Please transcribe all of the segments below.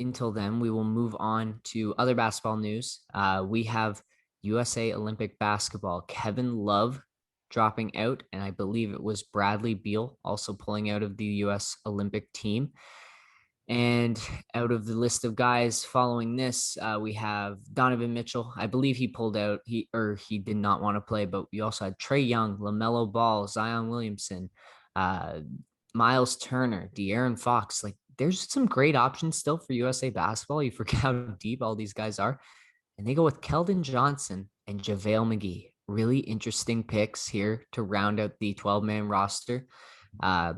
until then, we will move on to other basketball news. We have USA Olympic basketball. Kevin Love dropping out, and I believe it was Bradley Beal also pulling out of the US Olympic team. And out of the list of guys following this, we have Donovan Mitchell. I believe he pulled out. He did not want to play. But we also had Trae Young, LaMelo Ball, Zion Williamson, uh, Miles Turner, De'Aaron Fox. Like, there's some great options still for USA basketball. You forget how deep all these guys are, and they go with Keldon Johnson and JaVale McGee. Really interesting picks here to round out the 12-man roster. I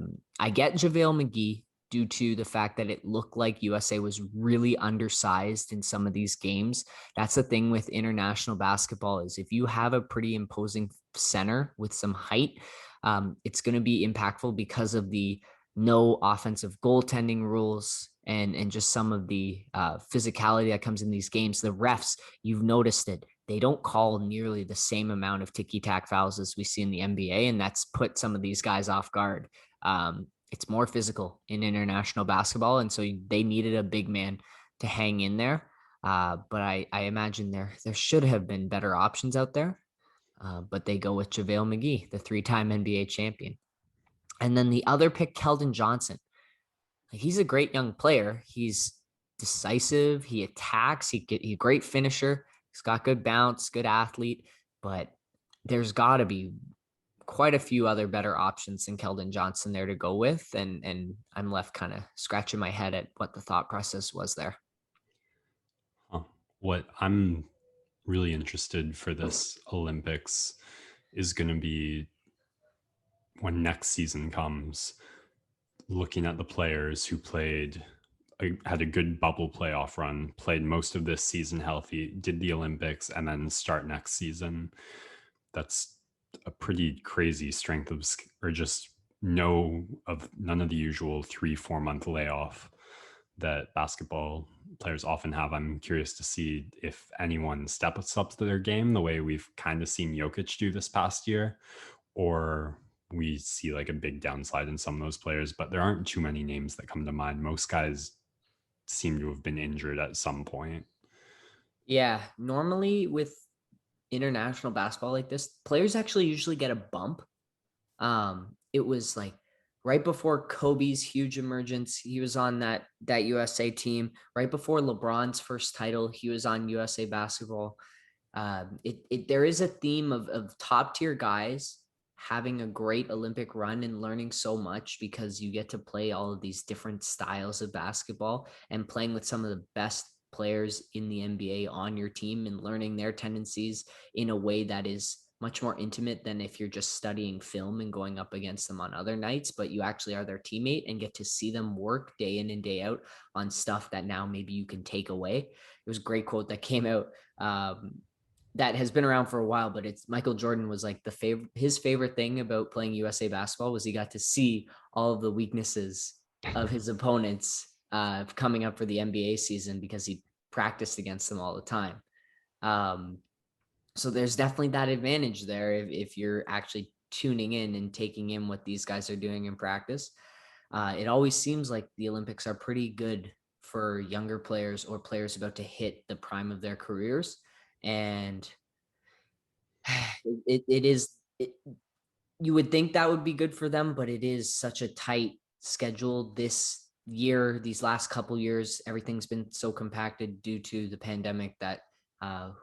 get JaVale McGee due to the fact that it looked like USA was really undersized in some of these games. That's the thing with international basketball is if you have a pretty imposing center with some height, it's going to be impactful because of the no offensive goaltending rules and just some of the physicality that comes in these games. The refs, you've noticed it. They don't call nearly the same amount of ticky-tack fouls as we see in the NBA, and that's put some of these guys off guard. It's more physical in international basketball, and so they needed a big man to hang in there. But I imagine there should have been better options out there. But they go with JaVale McGee, the three-time NBA champion. And then the other pick, Keldon Johnson. He's a great young player. He's decisive. He's a great finisher. He's got good bounce, good athlete, but there's got to be quite a few other better options than Keldon Johnson there to go with. And I'm left kind of scratching my head at what the thought process was there. What I'm really interested for this Olympics is going to be when next season comes, looking at the players who had a good bubble playoff run, played most of this season healthy, did the Olympics, and then start next season. That's a pretty crazy strength or just none of the usual 3-4 month layoff that basketball players often have. I'm curious to see if anyone steps up to their game the way we've kind of seen Jokic do this past year, or we see like a big downslide in some of those players. But there aren't too many names that come to mind. Most guys seem to have been injured at some point. Yeah, normally with international basketball like this, players actually usually get a bump. It was like right before Kobe's huge emergence, he was on that USA team. Right before LeBron's first title, he was on USA Basketball. There is a theme of top tier guys having a great Olympic run and learning so much because you get to play all of these different styles of basketball and playing with some of the best players in the NBA on your team and learning their tendencies in a way that is much more intimate than if you're just studying film and going up against them on other nights, but you actually are their teammate and get to see them work day in and day out on stuff that now maybe you can take away. It was a great quote that came out that has been around for a while, but it's Michael Jordan was like his favorite thing about playing USA basketball was he got to see all of the weaknesses of his opponents coming up for the NBA season because he practiced against them all the time. So there's definitely that advantage there if you're actually tuning in and taking in what these guys are doing in practice. It always seems like the Olympics are pretty good for younger players or players about to hit the prime of their careers. And you would think that would be good for them, but it is such a tight schedule this year, these last couple years. Everything's been so compacted due to the pandemic that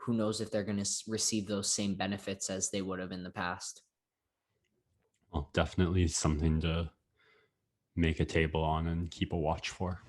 who knows if they're going to receive those same benefits as they would have in the past. Well, definitely something to make a table on and keep a watch for.